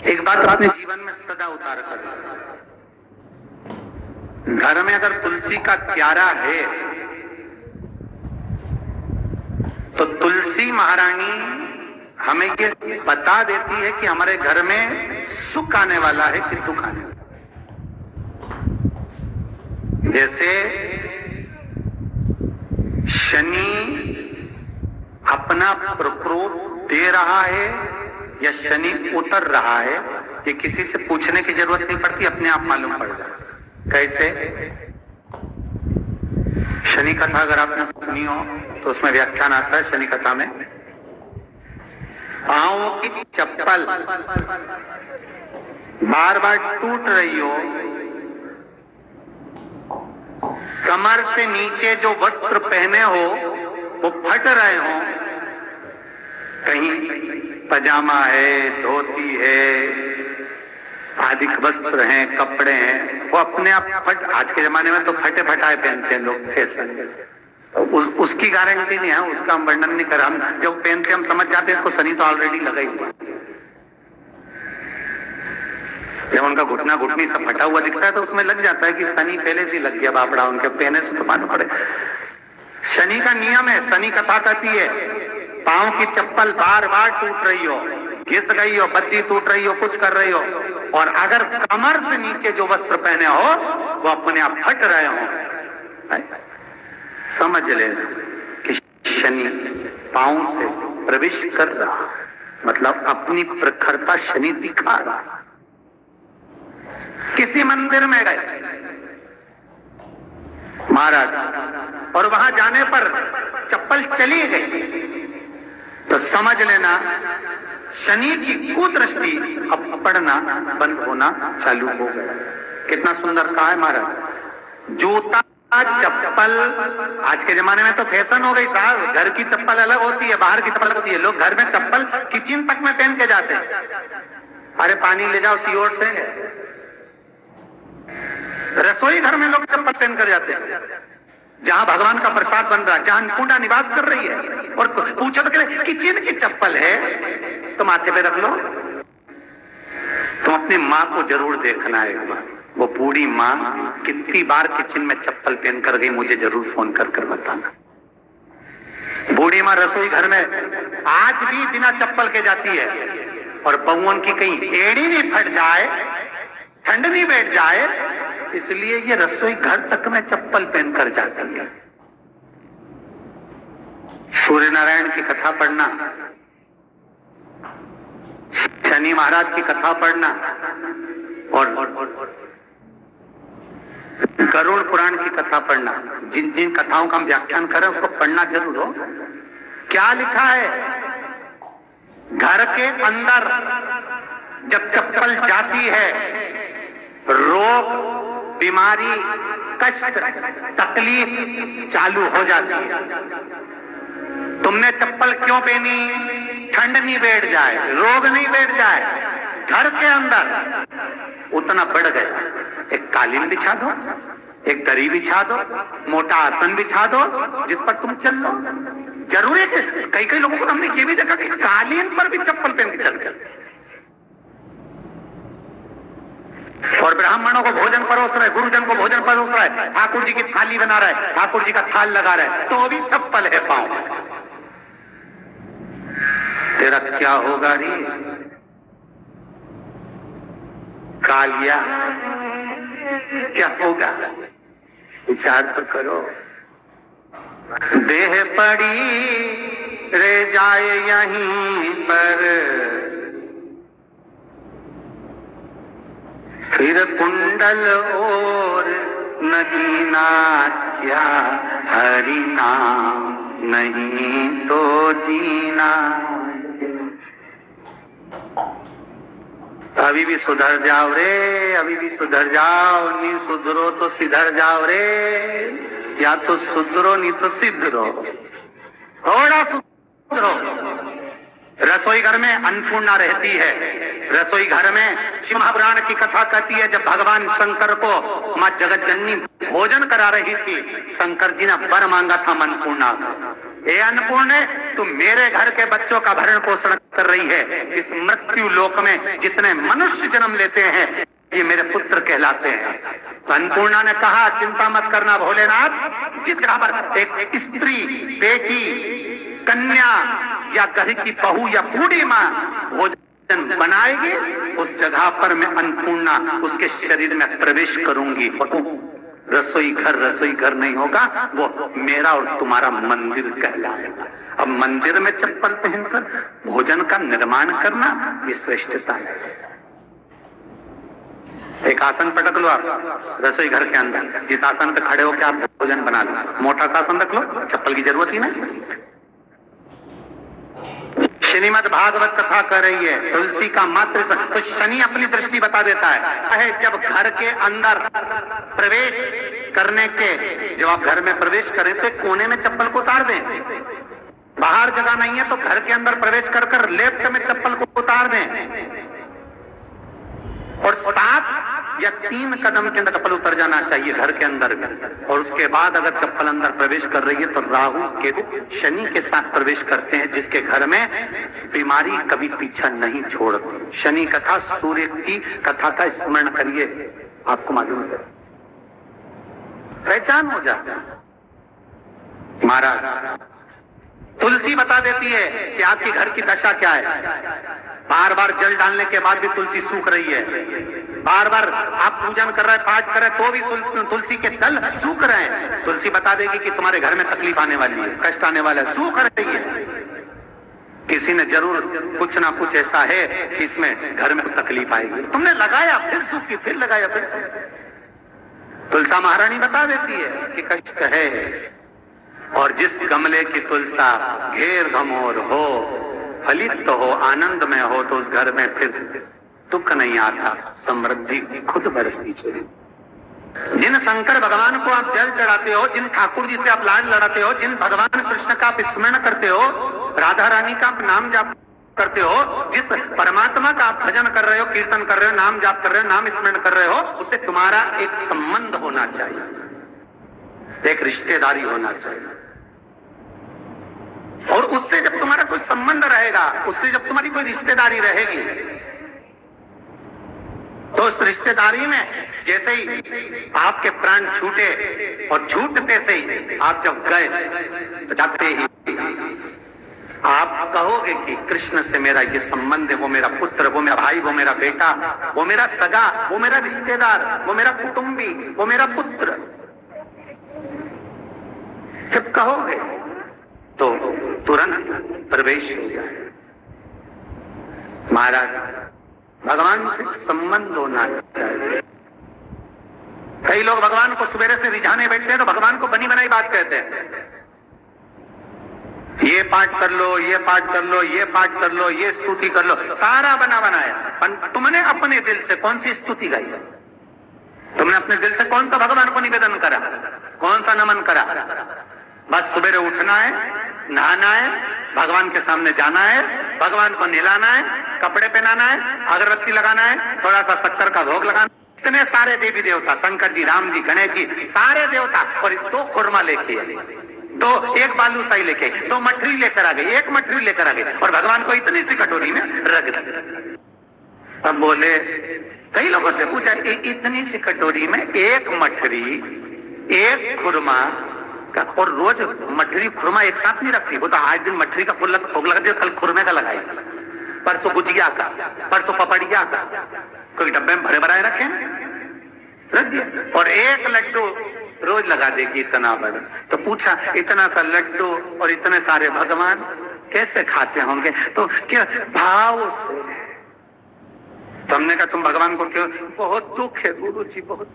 एक बात अपने जीवन में सदा उतार कर, घर में अगर तुलसी का क्यारा है तो तुलसी महारानी हमें ये बता देती है कि हमारे घर में सुख आने वाला है कि दुख आने वाला है। जैसे शनि अपना प्रकोप दे रहा है या शनि उतर रहा है, ये किसी से पूछने की जरूरत नहीं पड़ती, अपने आप मालूम पड़ जाता है। कैसे? शनि कथा अगर आपने सुनी हो तो उसमें व्याख्यान आता है शनि कथा में, पांवों की चप्पल बार बार टूट रही हो, कमर से नीचे जो वस्त्र पहने हो वो फट रहे हो, कहीं पजामा है, धोती है, आदि वस्त्र हैं, कपड़े हैं, वो अपने आप फट, आज के जमाने में तो फटे फटाए पहनते हैं लोग, फैशन। उसकी गारंटी नहीं है, उसका हम वर्णन नहीं कर, हम जब पहनते हम समझ जाते हैं इसको शनि तो ऑलरेडी लगा ही हुआ। जब उनका घुटना घुटनी सब फटा हुआ दिखता है तो उसमें लग जाता है कि शनि पहले से लग गया बापड़ा, उनके पहने से तो मालूम पड़े। शनि का नियम है, शनि कथा कहती है पांव की चप्पल बार बार टूट रही हो, घिस गई हो, बद्दी टूट रही हो, कुछ कर रही हो, और अगर कमर से नीचे जो वस्त्र पहने हो वो अपने आप फट रहे हो, समझ लेना कि शनि पांव से प्रवेश कर रहा, मतलब अपनी प्रखरता शनि दिखा रहा। किसी मंदिर में गए महाराज और वहां जाने पर चप्पल चली गई तो समझ लेना शनि की कुदृष्टि अब पड़ना बंद होना चालू हो गया। कितना सुंदर कहा है महाराज। जूता चप्पल आज के जमाने में तो फैशन हो गई साहब, घर की चप्पल अलग होती है, बाहर की चप्पल अलग होती है। लोग घर में चप्पल किचन तक में पहन के जाते हैं। अरे पानी ले जाओ सीओर से, रसोई घर में लोग चप्पल पहन कर जाते हैं, जहां भगवान का प्रसाद बन रहा है, जहां अन्नपूर्णा निवास कर रही है, और पूछो तो कहते किचन की चप्पल है तो माथे पे रख लो। तुम अपनी माँ को जरूर देखना है एक बार, वो बूढ़ी माँ कितनी बार किचन में चप्पल पहन कर गई, मुझे जरूर फोन कर कर बताना। बूढ़ी माँ रसोई घर में आज भी बिना चप्पल के जाती है, और बहुओं की कहीं एड़ी नहीं फट जाए, ठंड नहीं बैठ जाए, इसलिए ये रसोई घर तक में चप्पल पहनकर जाती है। सूर्य नारायण की कथा पढ़ना, शनि महाराज की कथा पढ़ना, और गरुड़ पुराण की कथा पढ़ना। जिन जिन कथाओं का हम व्याख्यान करें उसको पढ़ना जरूर हो। क्या लिखा है? घर के अंदर जब चप्पल जाती है, रोग, बीमारी, कष्ट, तकलीफ चालू हो जाती है। तुमने चप्पल क्यों पहनी? ठंड नहीं बैठ जाए, रोग नहीं बैठ जाए। घर के अंदर उतना बढ़ गया, एक कालीन बिछा दो, एक दरी बिछा दो, मोटा आसन बिछा दो जिस पर तुम चल लो। जरूरी है, कई कई लोगों को हमने ये भी देखा कि कालीन पर भी चप्पल पहन के चल चल, और ब्राह्मणों को भोजन परोस रहा है, गुरुजन को भोजन परोस रहा है, ठाकुर जी की थाली बना रहा है, ठाकुर जी का थाल लगा रहा है, तो भी चप्पल है पांव। तेरा क्या होगा रे कालिया, क्या होगा? विचार तो करो। देह पड़ी रह जाए यहीं पर, फिर कुंडल और नगीना क्या, हरि नाम नहीं तो जीना। अभी भी सुधर जाओ रे, अभी भी सुधर जाओ, नहीं सुधरो तो सिधर जाओ रे, या तो सुधरो नहीं तो सिद्धरो, थोड़ा सुधरो। रसोई घर में अन्नपूर्णा रहती है, रसोई घर में शिव महापुराण की कथा कहती है जब भगवान शंकर को मां जगत जननी भोजन करा रही थी, शंकर जी ने वर मांगा था अन्नपूर्णा, ए अन्नपूर्णे, तुम मेरे घर के बच्चों का भरण पोषण कर रही है। इस मृत्यु लोक में जितने मनुष्य जन्म लेते हैं ये मेरे पुत्र कहलाते हैं। तो अन्नपूर्णा ने कहा, चिंता मत करना भोलेनाथ, जिस जगह पर एक स्त्री, बेटी, कन्या या घर की बहू या बूढ़ी माँ भोजन बनाएगी, उस जगह पर मैं अन्नपूर्णा उसके शरीर में प्रवेश करूंगी। रसोई घर नहीं होगा, वो मेरा और तुम्हारा मंदिर कहलाएगा। अब मंदिर में चप्पल पहनकर भोजन का निर्माण करना ये श्रेष्ठता है। एक आसन पटक लो आप रसोई घर के अंदर, जिस आसन पे खड़े होकर आप भोजन बना लो, मोटा सा आसन रख लो, चप्पल की जरूरत ही नहीं। श्रीमद् भागवत कथा कर रही है, तुलसी का मात्र तो शनि अपनी दृष्टि बता देता है। जब घर के अंदर प्रवेश करने के, जब आप घर में प्रवेश करें तो एक कोने में चप्पल को उतार दें। बाहर जगह नहीं है तो घर के अंदर प्रवेश कर लेफ्ट में चप्पल को उतार दें और 7 या 3 कदम के अंदर चप्पल उतर जाना चाहिए घर के अंदर में। और उसके बाद अगर चप्पल अंदर प्रवेश कर रही है तो राहु केतु शनि के साथ प्रवेश करते हैं, जिसके घर में बीमारी कभी पीछा नहीं छोड़ती। शनि कथा, सूर्य की कथा का स्मरण करिए, आपको मालूम है, पहचान हो जाता है। महाराज तुलसी बता देती है कि आपके घर की दशा क्या है। बार बार जल डालने के बाद भी तुलसी सूख रही है, बार बार आप पूजन कर रहे हैं, पाठ कर रहे हैं, तो भी तुलसी के दल सूख रहे हैं। तुलसी बता देगी कि तुम्हारे घर में तकलीफ आने वाली है, कष्ट आने वाला है, सूख रही है। किसी ने जरूर कुछ ना कुछ ऐसा है कि इसमें घर में तकलीफ आएगी, तुमने लगाया फिर सूखी, फिर लगाया फिर सूखी। तुलसा महारानी बता देती है कि कष्ट है। और जिस गमले की तुलसा घेर घमोर हो, फलित हो, आनंद में हो, तो उस घर में फिर दुख नहीं आता, समृद्धि खुद बढ़ती चली। जिन शंकर भगवान को आप जल चढ़ाते हो, जिन ठाकुर जी से आप लाड लड़ाते हो, जिन भगवान कृष्ण का आप स्मरण करते हो, राधा रानी का आप नाम जाप करते हो, जिस परमात्मा का आप भजन कर रहे हो, कीर्तन कर रहे हो, नाम जाप कर रहे हो, नाम स्मरण कर रहे हो, उससे तुम्हारा एक संबंध होना चाहिए, एक रिश्तेदारी होना चाहिए। और उससे जब तुम्हारा कोई संबंध रहेगा, उससे जब तुम्हारी कोई रिश्तेदारी रहेगी, तो उस रिश्तेदारी में जैसे ही आपके प्राण छूटे और छूटते से ही आप जब गए, तो जाते ही आप कहोगे कि कृष्ण से मेरा ये संबंध है, वो मेरा पुत्र, वो मेरा भाई, वो मेरा बेटा, वो मेरा सगा, वो मेरा रिश्तेदार, वो मेरा कुटुंबी, वो मेरा पुत्र। जब कहोगे तो तुरंत प्रवेश हो जाए। महाराज भगवान से संबंध होना चाहिए। कई लोग भगवान को सवेरे से रिझाने बैठते हैं तो भगवान को बनी बनाई बात कहते हैं, ये पाठ कर लो, ये पाठ कर लो, ये पाठ कर लो, ये स्तुति कर लो, सारा बना बनाया। तुमने अपने दिल से कौन सी स्तुति गाई? तुमने अपने दिल से कौन सा भगवान को निवेदन करा, कौन सा नमन करा? बस सवेरे उठना है, नहाना है, भगवान के सामने जाना है, भगवान को नहलाना है, कपड़े पहनाना है, अगरबत्ती लगाना है, थोड़ा सा शक्कर का भोग लगाना। इतने सारे देवी देवता, शंकर जी, राम जी, गणेश जी, सारे देवता, और 2 खुरमा लेके, 1 बालूशाही लेके, 2 मठरी लेकर आ गए, 1 मठरी लेकर आ गए, और भगवान को इतनी सी कटोरी में रख दी। अब बोले, कई लोगों से पूछा, इतनी सी कटोरी में 1 मठरी, 1 खुरमा, और रोज मठरी खुरमा एक साथ नहीं रखती। वो तो आज दिन मठरी का भोग लगा दिया, कल खुरमे का लगाई, परसों गुजिया का, परसों पपड़िया का, कोई डब्बे में भरे भराए रखे रख दिया, और 1 लड्डू रोज लगा देगी, इतना बड़ा। तो पूछा, इतना सा लड्डू और इतने सारे भगवान कैसे खाते होंगे? तो क्या भाव से। तो हमने कहा, तुम भगवान को क्यों? बहुत दुख है गुरु जी, बहुत